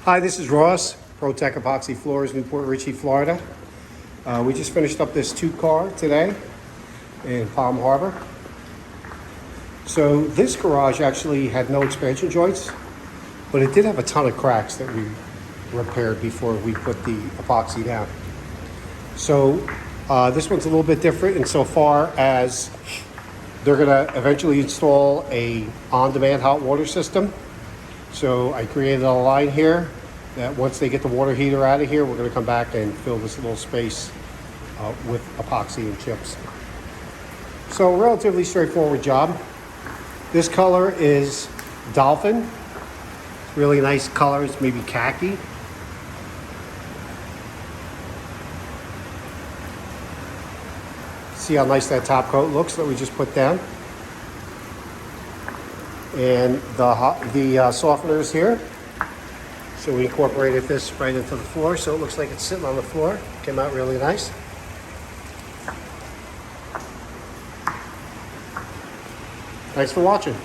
Hi, this is Ross, ProTech Epoxy Floors, Newport Richey, Florida. We just finished up this 2-car today in Palm Harbor. So this garage actually had no expansion joints, but it did have a ton of cracks that we repaired before we put the epoxy down. So this one's a little bit different insofar as they're gonna eventually install a on-demand hot water system. So I created a line here that once they get the water heater out of here, we're gonna come back and fill this little space with epoxy and chips. So relatively straightforward job. This color is Dolphin. It's really nice colors, maybe khaki. See how nice that top coat looks that we just put down. And the softeners here. So we incorporated this right into the floor, so it looks like it's sitting on the floor. Came out really nice. Thanks for watching.